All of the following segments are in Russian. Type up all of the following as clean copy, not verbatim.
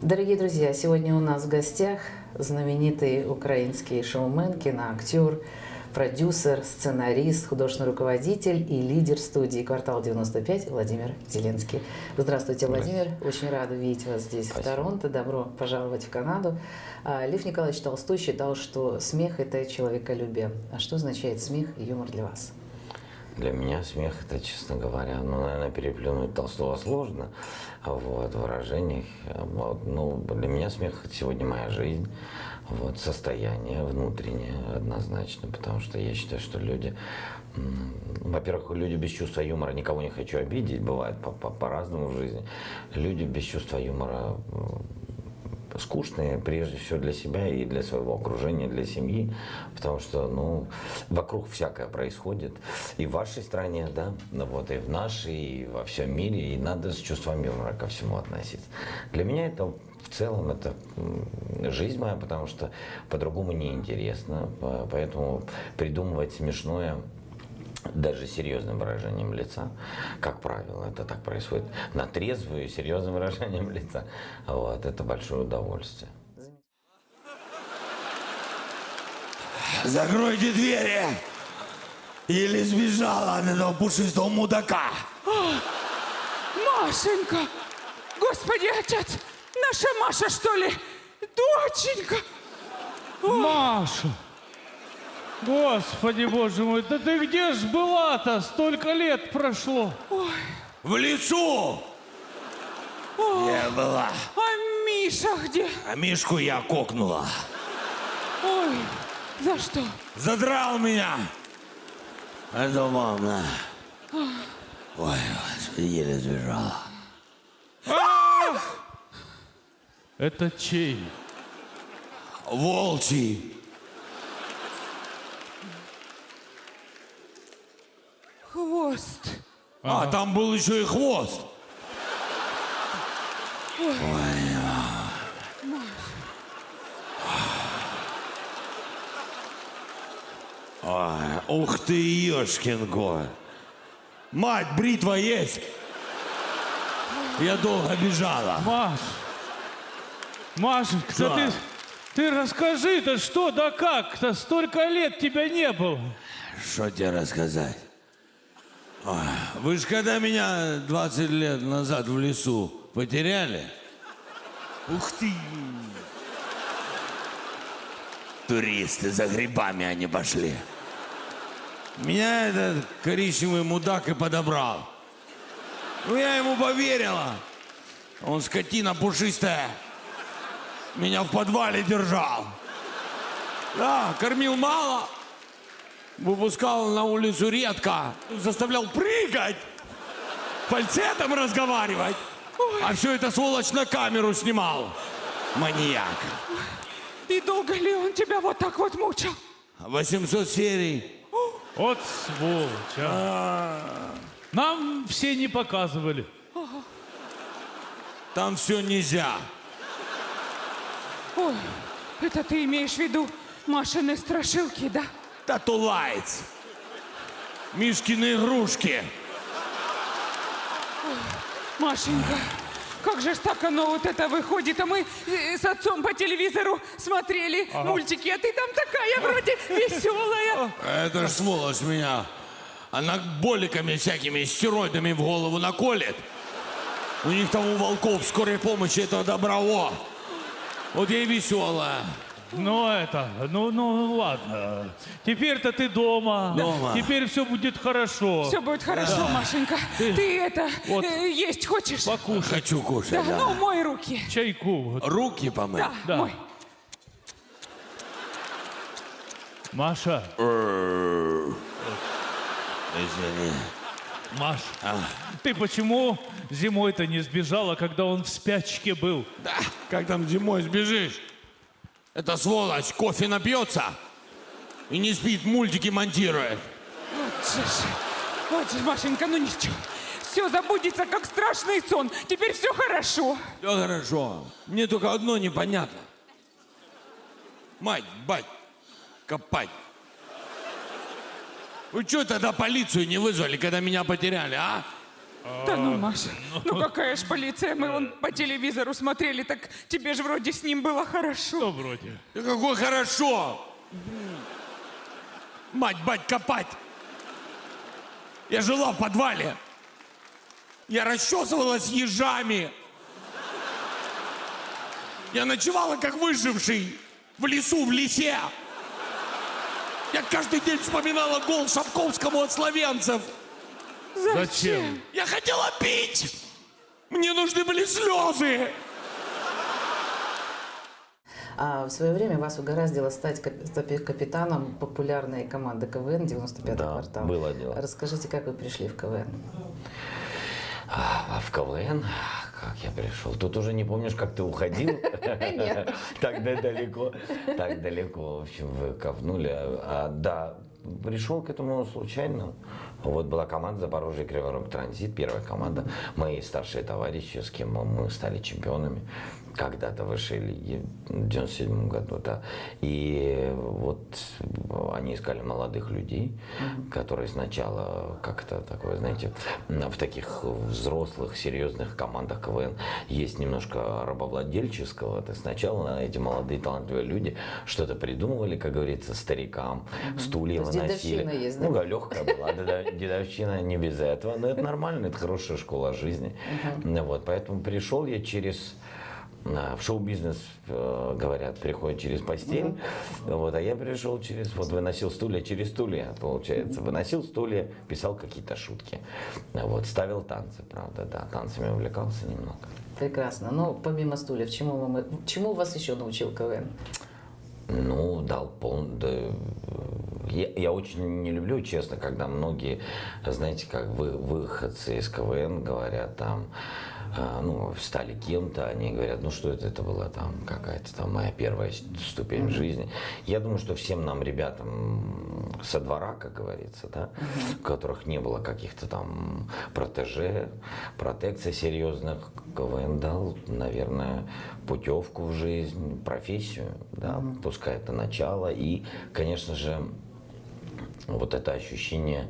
Дорогие друзья, сегодня у нас в гостях знаменитый украинский шоумен, киноактер, продюсер, сценарист, художественный руководитель и лидер студии «Квартал 95» Владимир Зеленский. Здравствуйте, Владимир. Очень рада видеть вас здесь, в Торонто. Добро пожаловать в Канаду. Лев Николаевич Толстой считал, что смех – это человеколюбие. А что означает смех и юмор для вас? Для меня смех – это, честно говоря, наверное, переплюнуть Толстого сложно в выражениях. Для меня смех – сегодня моя жизнь, состояние внутреннее однозначно, потому что я считаю, что люди, во-первых, люди без чувства юмора, никого не хочу обидеть, бывает по-разному в жизни, люди без чувства юмора скучные, прежде всего для себя и для своего окружения, для семьи, потому что, вокруг всякое происходит, и в вашей стране, да, и в нашей, и во всем мире, и надо с чувством юмора ко всему относиться. Для меня это в целом это жизнь моя, потому что по-другому неинтересно, поэтому придумывать смешное даже серьезным выражением лица, как правило, это так происходит, на трезвую, серьезным выражением лица, это большое удовольствие. Закройте двери! Или сбежала от этого пушистого мудака! Машенька! Господи, отец! Наша Маша, что ли? Доченька! Маша! Господи, боже мой, да ты где ж была-то? Столько лет прошло. В лесу! Я была. А Миша где? А Мишку я кокнула. Ой, за что? Задрал меня! Это мама. Ой, господи, еле сбежала. Это чей? Волчий. Хвост. А, там был еще и хвост. Ой, ух ты, ешкин кот. Мать, бритва есть? Я долго бежала. Машенька, Что? да ты расскажи-то, что да как-то? Столько лет тебя не было. Что тебе рассказать? Ой, вы же когда меня 20 лет назад в лесу потеряли? Ух ты! Туристы за грибами они пошли. Меня этот коричневый мудак и подобрал. Я ему поверила. Он скотина пушистая. Меня в подвале держал. Да, кормил мало. Выпускал на улицу редко. Заставлял прыгать. Фальцетом разговаривать. А все это сволочь на камеру снимал. Маньяк. И долго ли он тебя вот так вот мучил? 800 серий. Вот сволочь, а. Нам все не показывали. Там все нельзя. Ой, это ты имеешь в виду Машины страшилки, да? Татулайц. Мишкины игрушки. Машенька, как же ж так оно вот это выходит? А мы с отцом по телевизору смотрели мультики, а ты там такая вроде веселая. Это ж сволочь меня анаболиками всякими, стероидами в голову наколет. У них там у волков скорой помощи этого добро. Вот я и веселая. Ну ладно. Теперь-то ты дома. Дома. Теперь все будет хорошо. Все будет хорошо, Машенька. Ты это, Вот. есть хочешь? Покушай. Хочу кушать, Да, да. ну мой руки. Чайку. Вот. Руки помыть. Да, Да. мой. Маша. Извини. Маш, ты почему зимой-то не сбежала, когда он в спячке был? Да, как там зимой сбежишь? Эта сволочь кофе напьется и не спит, мультики монтирует. Вот же, Машенька, ну ничего. Все забудется, как страшный сон. Теперь все хорошо. Все хорошо. Мне только одно непонятно. Мать, бать, копать. Вы что тогда полицию не вызвали, когда меня потеряли, а? Да ну, Маша, ну какая ж полиция, мы вон по телевизору смотрели, так тебе же вроде с ним было хорошо. Что вроде? Да какой хорошо! Мать, бать, копать! Я жила в подвале. Я расчесывалась ежами. Я ночевала как выживший в лесу, в лесе. Я каждый день вспоминала гол Шапковскому от словенцев. Зачем? Я хотела пить. Мне нужны были слезы. А в свое время вас угораздило стать капитаном популярной команды КВН 95-й Да, квартал. было дело. Расскажите, как вы пришли в КВН? А в КВН? Как я пришел? Тут уже не помнишь, как ты уходил? Нет. Так далеко, в общем, вы копнули. Да, пришел к этому случайно. Вот была команда Запорожье Кривой Рог Транзит, первая команда. Мои старшие товарищи, с кем мы стали чемпионами когда-то в высшей лиге в 97 году, да. И вот они искали молодых людей, которые сначала как-то такое, знаете, в таких взрослых, серьезных командах КВН есть немножко рабовладельческого. То есть сначала эти молодые талантливые люди что-то придумывали, как говорится, старикам, стулья То есть выносили. дедовщина есть, да? Ну, легкая была, дедовщина не без этого. Но это нормально, это хорошая школа жизни. Вот, поэтому пришел я в шоу-бизнес, говорят, приходит через постель. Вот, а я пришел выносил стулья через стулья, получается. Выносил стулья, писал какие-то шутки. Вот, ставил танцы, правда, да, танцами увлекался немного. Прекрасно. Но помимо стульев, чему вас еще научил КВН? Ну, я очень не люблю, честно, когда многие, знаете, как выходцы из КВН говорят там, стали кем-то, они говорят, ну что это была там какая-то там моя первая ступень в жизни. Я думаю, что всем нам, ребятам со двора, как говорится, да, у которых не было каких-то там протекций серьезных, КВН дал, наверное, путевку в жизнь, профессию, да, пускай это начало и, конечно же, вот это ощущение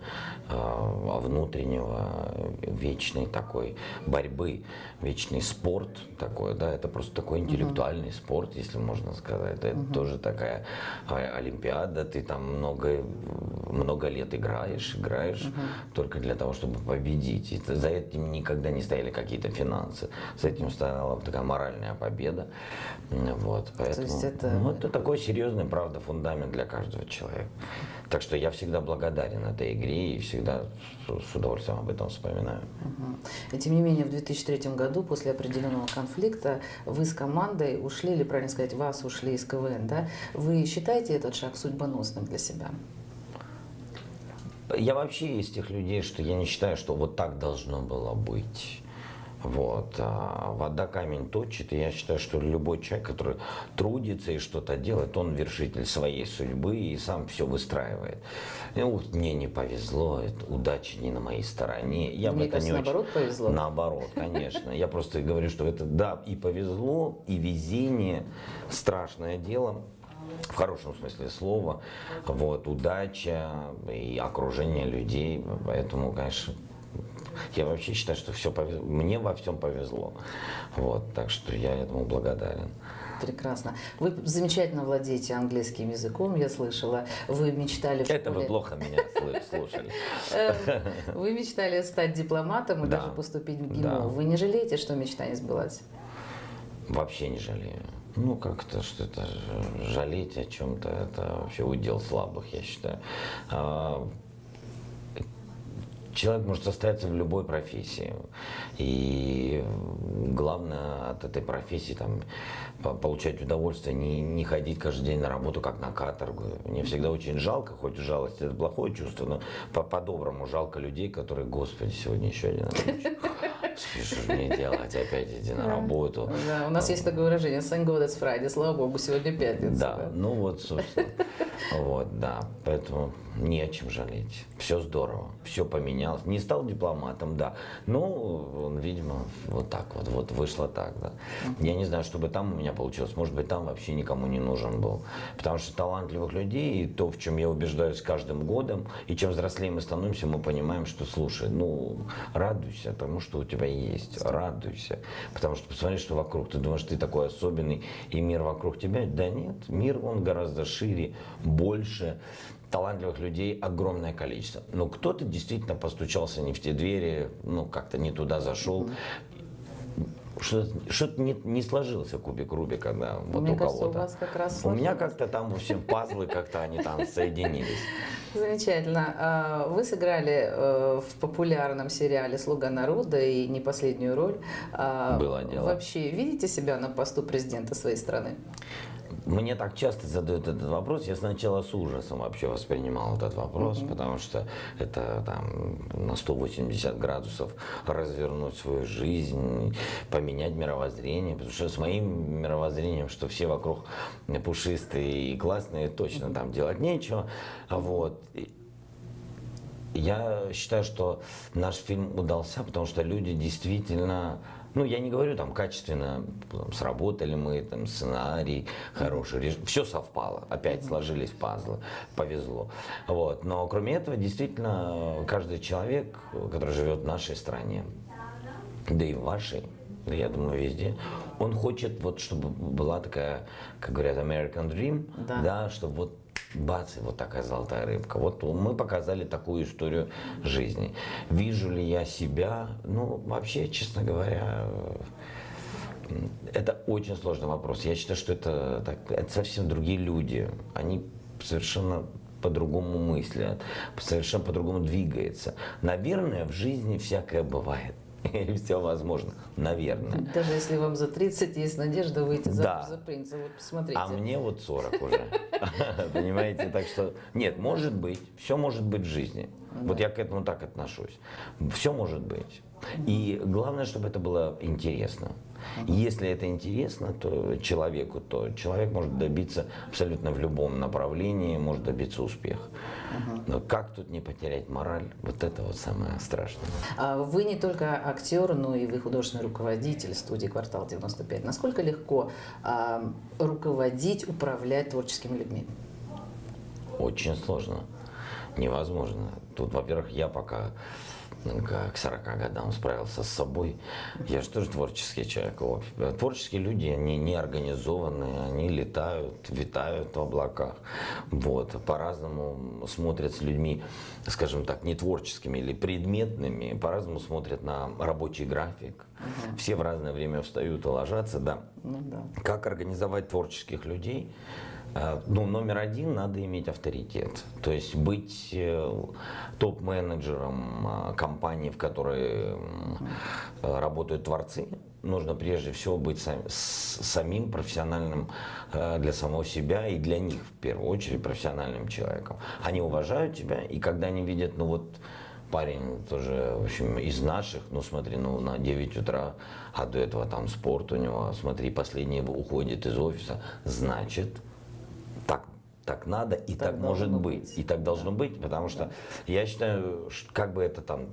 внутреннего вечной такой борьбы, вечный спорт такой, да, это просто такой интеллектуальный спорт, если можно сказать. Это тоже такая олимпиада, ты там много лет играешь только для того, чтобы победить. И за этим никогда не стояли какие-то финансы, за этим стояла такая моральная победа. Вот, поэтому, То есть это такой серьезный, правда, фундамент для каждого человека. Так что я всегда благодарен этой игре и всегда с удовольствием об этом вспоминаю. И тем не менее, в 2003 году, после определенного конфликта, вы с командой ушли, или, правильно сказать, вас ушли из КВН, да? Вы считаете этот шаг судьбоносным для себя? Я вообще из тех людей, что я не считаю, что вот так должно было быть. Вот. А вода камень точит, и я считаю, что любой человек, который трудится и что-то делает, он вершитель своей судьбы и сам все выстраивает. И вот мне не повезло, удача не на моей стороне. Я Мне в это кажется, не наоборот, очень... повезло. Наоборот, конечно. Я просто говорю, что это да, и повезло, и везение страшное дело. В хорошем смысле слова. Вот, удача и окружение людей. Поэтому, конечно, я вообще считаю, что все повезло. Мне во всем повезло. Вот, так что я этому благодарен. Прекрасно. Вы замечательно владеете английским языком, я слышала. Вы мечтали в школе... Это вы плохо меня слушали. Вы мечтали стать дипломатом и Да. даже поступить в ГИМО. Да. Вы не жалеете, что мечта не сбылась? Вообще не жалею. Ну, как-то что-то жалеть о чем-то, это вообще удел слабых, я считаю. Человек может состояться в любой профессии. И главное от этой профессии там, получать удовольствие, не ходить каждый день на работу, как на каторгу. Мне всегда очень жалко, хоть жалость это плохое чувство, но по-доброму жалко людей, которые, господи, сегодня еще один рабочий. Что же мне делать? Опять иди на работу. Да, у нас есть такое выражение «Thank God it's Friday», слава богу, сегодня пятница. Да, ну вот, собственно. Вот, да, поэтому не о чем жалеть. Все здорово, все поменялось. Не стал дипломатом, да, но, видимо, вот так вот вышло так, да. Я не знаю, что бы там у меня получилось. Может быть, там вообще никому не нужен был. Потому что талантливых людей, и то, в чем я убеждаюсь с каждым годом, и чем взрослее мы становимся, мы понимаем, что, слушай, ну, радуйся тому, что у тебя есть, радуйся. Потому что посмотри, что вокруг. Ты думаешь, ты такой особенный, и мир вокруг тебя? Да нет, мир, он гораздо шире, больше. Талантливых людей огромное количество. Но кто-то действительно постучался не в те двери, ну, как-то не туда зашел. Что-то не сложился кубик Рубика, да, вот Мне у кажется, кого-то. у вас как раз У меня сложилось. как-то там все пазлы, как-то они там соединились. Замечательно. Вы сыграли в популярном сериале «Слуга народа» и не последнюю роль. Было дело. Вообще, видите себя на посту президента своей страны? Мне так часто задают этот вопрос. Я сначала с ужасом вообще воспринимал этот вопрос, потому что это там на 180 градусов развернуть свою жизнь, поменять мировоззрение. Потому что с моим мировоззрением, что все вокруг пушистые и классные, точно там делать нечего. Вот. Я считаю, что наш фильм удался, потому что люди действительно, ну, я не говорю там качественно, там, сработали мы, там, сценарий хороший, все совпало, опять сложились пазлы, повезло. Вот. Но кроме этого, действительно, каждый человек, который живет в нашей стране, да и в вашей, да, я думаю, везде, он хочет, вот, чтобы была такая, как говорят, American Dream, да, чтобы вот бац, и вот такая золотая рыбка. Вот мы показали такую историю жизни. Вижу ли я себя? Ну, вообще, честно говоря, это очень сложный вопрос. Я считаю, что это совсем другие люди. Они совершенно по-другому мыслят, совершенно по-другому двигаются. Наверное, в жизни всякое бывает. И все возможно, наверное. Даже если вам за 30 есть надежда выйти замуж Да. за принца, вот посмотрите. А мне вот 40 уже. Понимаете? Так что, нет, может быть, все может быть в жизни. Вот я к этому так отношусь. Все может быть. И главное, чтобы это было интересно. Если это интересно человеку, то человек может добиться абсолютно в любом направлении, может добиться успеха. Но как тут не потерять мораль? Вот это вот самое страшное. Вы не только актер, но и вы художественный руководитель студии «Квартал 95». Насколько легко руководить, управлять творческими людьми? Очень сложно. Невозможно. Тут, во-первых, я пока к 40 годам справился с собой. Я же тоже творческий человек. Творческие люди, они не организованные, они летают, витают в облаках. Вот. По-разному смотрят с людьми, скажем так, не творческими или предметными, по-разному смотрят на рабочий график. Все в разное время встают и ложатся, да. Ну да. Как организовать творческих людей? Ну, номер один, надо иметь авторитет. То есть быть топ-менеджером компании, в которой работают творцы, нужно прежде всего быть самим профессиональным для самого себя и для них, в первую очередь, профессиональным человеком. Они уважают тебя, и когда они видят, ну вот, парень тоже, в общем, из наших, ну смотри, ну на 9 утра, а до этого там спорт у него, смотри, последний уходит из офиса, значит, так надо и так может быть. И так должно быть, потому что я считаю, как бы это там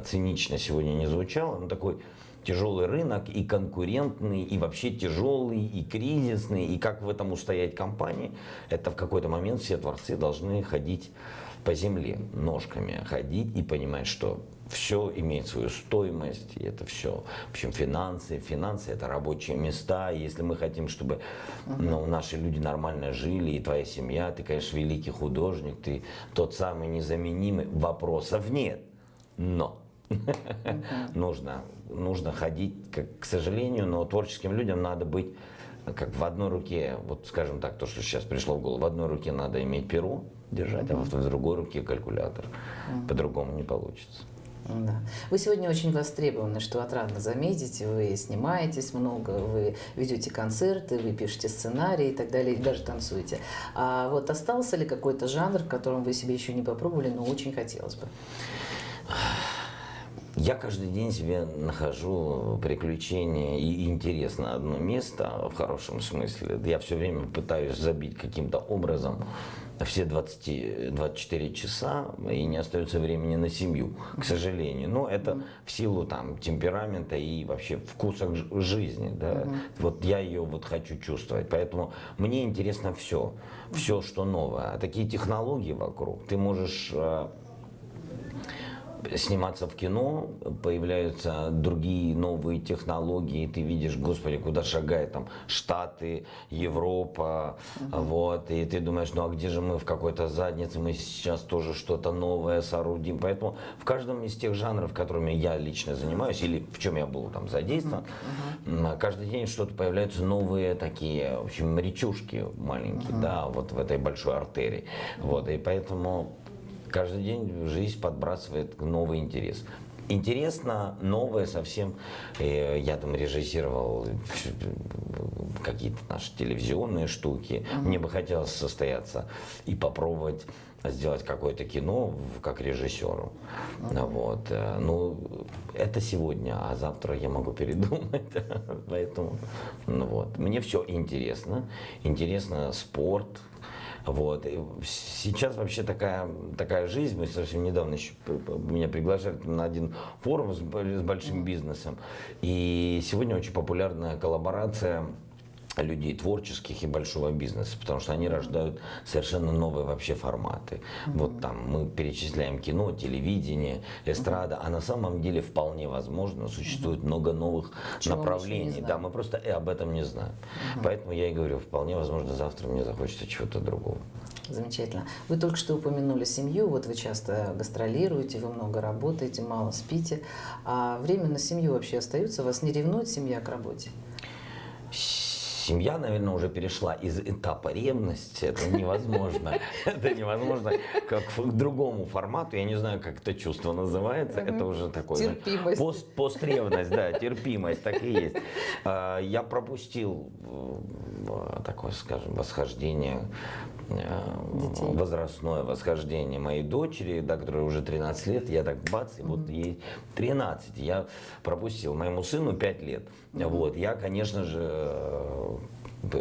цинично сегодня не звучало, но такой тяжелый рынок и конкурентный, и вообще тяжелый, и кризисный, и как в этом устоять компании, это в какой-то момент все творцы должны ходить по земле, ножками ходить и понимать, что все имеет свою стоимость, и это все, в общем, финансы это рабочие места, и если мы хотим, чтобы наши люди нормально жили, и твоя семья, ты, конечно, великий художник, ты тот самый незаменимый, вопросов нет, но нужно ходить, к сожалению, но творческим людям надо быть как в одной руке, вот скажем так, то, что сейчас пришло в голову, в одной руке надо иметь перо держать, а в другой руке калькулятор. По-другому не получится. Да. Вы сегодня очень востребованы, что отрадно заметить. Вы снимаетесь много, вы ведете концерты, вы пишете сценарии и так далее, и даже танцуете. А вот остался ли какой-то жанр, в котором вы себе еще не попробовали, но очень хотелось бы? Я каждый день себе нахожу приключения и интерес на одно место, в хорошем смысле. Я все время пытаюсь забить каким-то образом все 24 часа, и не остается времени на семью, к сожалению. Но это в силу там темперамента и вообще вкуса жизни. Да? Вот я ее вот хочу чувствовать. Поэтому мне интересно все, что новое. А такие технологии вокруг, ты можешь сниматься в кино, появляются другие новые технологии, ты видишь, господи, куда шагает там Штаты, Европа, вот, и ты думаешь, ну а где же мы в какой-то заднице, мы сейчас тоже что-то новое соорудим, поэтому в каждом из тех жанров, которыми я лично занимаюсь, или в чем я был там задействован, каждый день что-то появляются новые такие, в общем, речушки маленькие, да, вот в этой большой артерии, вот, и поэтому каждый день жизнь подбрасывает новый интерес. Интересно, новое совсем. Я там режиссировал какие-то наши телевизионные штуки. Мне бы хотелось состояться и попробовать сделать какое-то кино как режиссеру. Вот. Ну, это сегодня, а завтра я могу передумать. Поэтому, ну, вот. Мне все интересно. Интересно спорт. Вот. И сейчас вообще такая жизнь, мы совсем недавно еще меня приглашали на один форум с большим бизнесом, и сегодня очень популярная коллаборация людей творческих и большого бизнеса, потому что они рождают совершенно новые вообще форматы. Вот там мы перечисляем кино, телевидение, эстрада, а на самом деле вполне возможно существует много новых Чего мы еще направлений. не знаем. Да, мы просто об этом не знаем. Поэтому я и говорю, вполне возможно завтра мне захочется чего-то другого. Замечательно. Вы только что упомянули семью, вот вы часто гастролируете, вы много работаете, мало спите. А время на семью вообще остается? Вас не ревнует семья к работе? Семья, наверное, уже перешла из этапа ревности. Это невозможно. Это невозможно как к другому формату. Я не знаю, как это чувство называется. Это уже такое... Терпимость. Постревность, да, терпимость, так и есть. Я пропустил такое, скажем, восхождение, возрастное восхождение моей дочери, да, которой уже 13 лет. Я так бац, и вот ей 13. Я пропустил. Моему сыну 5 лет. Вот. Я, конечно же,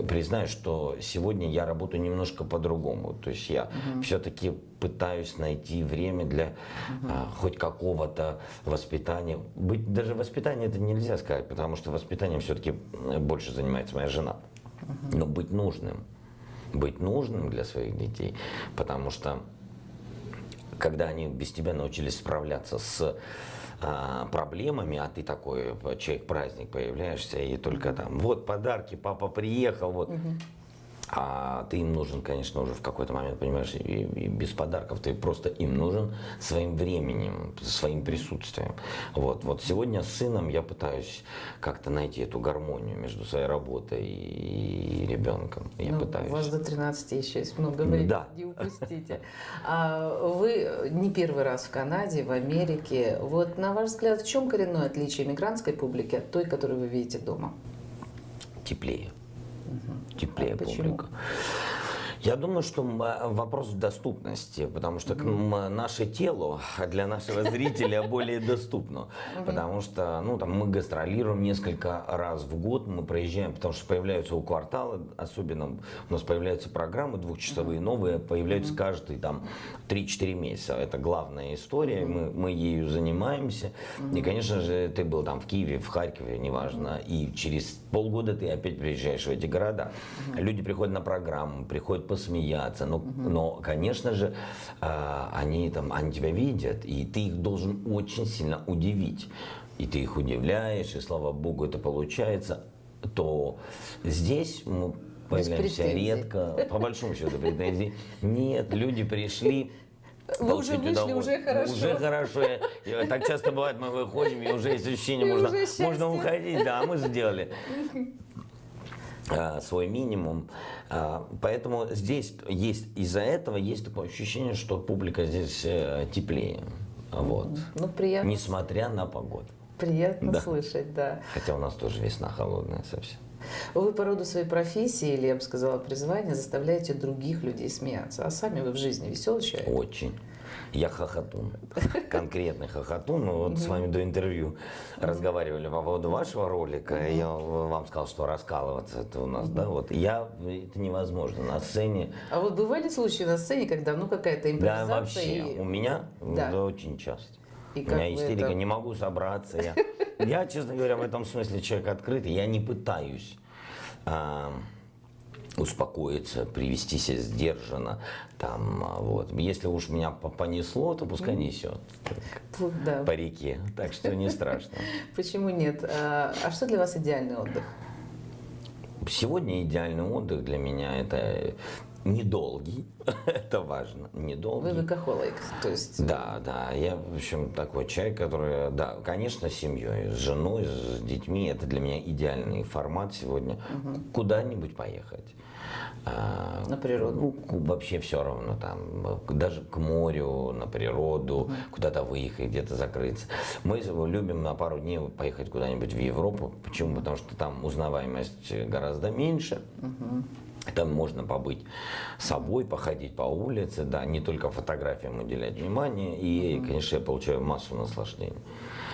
признаю, что сегодня я работаю немножко по-другому. То есть я все-таки пытаюсь найти время для хоть какого-то воспитания. Даже воспитание это нельзя сказать, потому что воспитанием все-таки больше занимается моя жена. Но быть нужным для своих детей, потому что когда они без тебя научились справляться с проблемами, а ты такой человек-праздник появляешься, и только там, вот подарки, папа приехал, вот. А ты им нужен, конечно, уже в какой-то момент, понимаешь, и без подарков, ты просто им нужен своим временем, своим присутствием. Вот сегодня с сыном я пытаюсь как-то найти эту гармонию между своей работой и ребенком. Я пытаюсь. У вас до 13 еще есть много времени, Да. не упустите. Вы не первый раз в Канаде, в Америке. Вот на ваш взгляд, в чем коренное отличие мигрантской публики от той, которую вы видите дома? Теплее. Теплее почему? публика. Я думаю, что вопрос в доступности, потому что наше тело для нашего зрителя более доступно. Потому что мы гастролируем несколько раз в год, мы проезжаем, потому что появляются у квартала, особенно у нас появляются программы двухчасовые, новые, появляются каждые 3-4 месяца. Это главная история, мы ею занимаемся. И, конечно же, ты был там в Киеве, в Харькове, неважно, и через полгода ты опять приезжаешь в эти города. Люди приходят на программу, приходят посмеяться, но, конечно же, они тебя видят, и ты их должен очень сильно удивить. И ты их удивляешь, и слава богу, это получается. То здесь мы появляемся редко, по большому счету претензий нет, люди пришли. Вы уже вышли, уже хорошо. Уже хорошо. Так часто бывает, мы выходим, и уже есть ощущение, можно уходить. Да, мы сделали свой минимум. Поэтому здесь есть, из-за этого есть такое ощущение, что публика здесь теплее. Вот. Приятно. Несмотря на погоду. Приятно слышать, да. Хотя у нас тоже весна холодная совсем. Вы по роду своей профессии, или я бы сказала призвания, заставляете других людей смеяться. А сами вы в жизни веселый человек? Очень. Я хохотун. Конкретный хохотун. Мы вот с вами до интервью разговаривали по поводу вашего ролика. Я вам сказал, что раскалываться это у нас, да, вот. Это невозможно на сцене. А вот бывали случаи на сцене, когда, ну, какая-то Да, импровизация? вообще. У меня Да. да, очень часто. И У как меня вы истерика, это- не могу собраться. Я, честно говоря, в этом смысле человек открытый. Я не пытаюсь успокоиться, привести себя сдержанно. Там, вот. Если уж меня понесло, то пускай несет Да. по реке. Так что не страшно. Почему нет? А что для вас идеальный отдых? Сегодня идеальный отдых для меня это недолгий. Это важно. Недолгий. Вы векохолик, то есть... Да, да. Я, в общем, такой человек, который, да, конечно, с семьей, с женой, с детьми. Это для меня идеальный формат сегодня. Куда-нибудь поехать. На природу. Ну, вообще все равно там, даже к морю, на природу, куда-то выехать, где-то закрыться. Мы любим на пару дней поехать куда-нибудь в Европу. Почему? Потому что там узнаваемость гораздо меньше. Там можно побыть собой, походить по улице, да, не только фотографиям уделять внимание. И, конечно, я получаю массу наслаждений.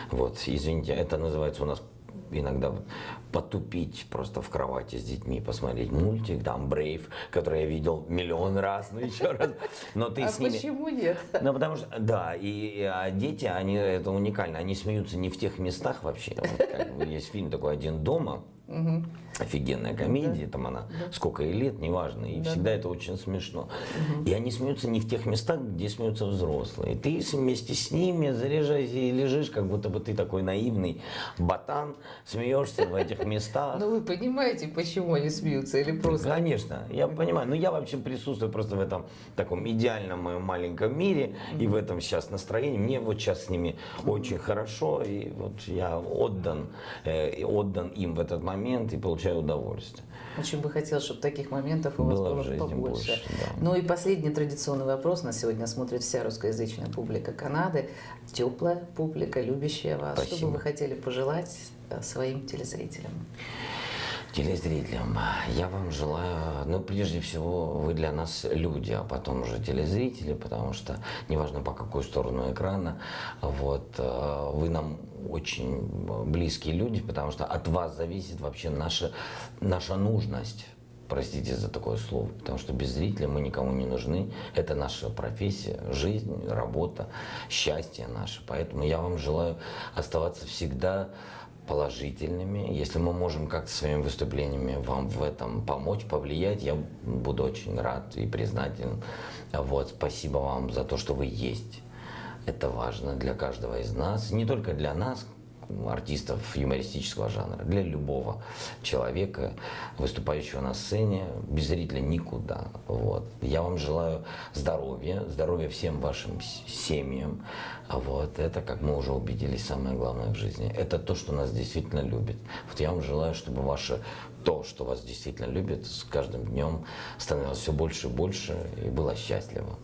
Вот, извините, это называется у нас иногда потупить просто в кровати с детьми, посмотреть мультик, там Brave, который я видел миллион раз, ну еще раз. Но ты А с ними... почему нет? Ну, потому что, да, а дети, они, это уникально, они смеются не в тех местах вообще. Вот, как бы есть фильм такой «Один дома», офигенная комедия, там она сколько ей лет, неважно, и всегда это очень смешно. И они смеются не в тех местах, где смеются взрослые. И ты вместе с ними заряжаешься и лежишь, как будто бы ты такой наивный ботан, смеешься в этих местах. Ну вы понимаете, почему они смеются или просто... Конечно, я понимаю. Но я вообще присутствую просто в этом таком идеальном моем маленьком мире и в этом сейчас настроении. Мне вот сейчас с ними очень хорошо, и вот я отдан им в этот момент и получаю удовольствие. Очень бы хотелось, чтобы таких моментов у вас Было в было жизни побольше. больше, да. Ну и последний традиционный вопрос. На сегодня смотрит вся русскоязычная публика Канады. Теплая публика, любящая вас. Что Спасибо. бы вы хотели пожелать своим телезрителям? Телезрителям, я вам желаю, ну, прежде всего, вы для нас люди, а потом уже телезрители, потому что неважно по какую сторону экрана, вот, вы нам очень близкие люди, потому что от вас зависит вообще наша нужность. Простите за такое слово, потому что без зрителя мы никому не нужны. Это наша профессия, жизнь, работа, счастье наше. Поэтому я вам желаю оставаться всегда положительными. Если мы можем как-то своими выступлениями вам в этом помочь, повлиять, я буду очень рад и признателен. Вот, спасибо вам за то, что вы есть. Это важно для каждого из нас, не только для нас, артистов юмористического жанра, для любого человека, выступающего на сцене, без зрителя никуда. Вот. Я вам желаю здоровья всем вашим семьям. Вот. Это, как мы уже убедились, самое главное в жизни. Это то, что нас действительно любит. Вот я вам желаю, чтобы то, что вас действительно любит, с каждым днем становилось все больше и больше и было счастливо.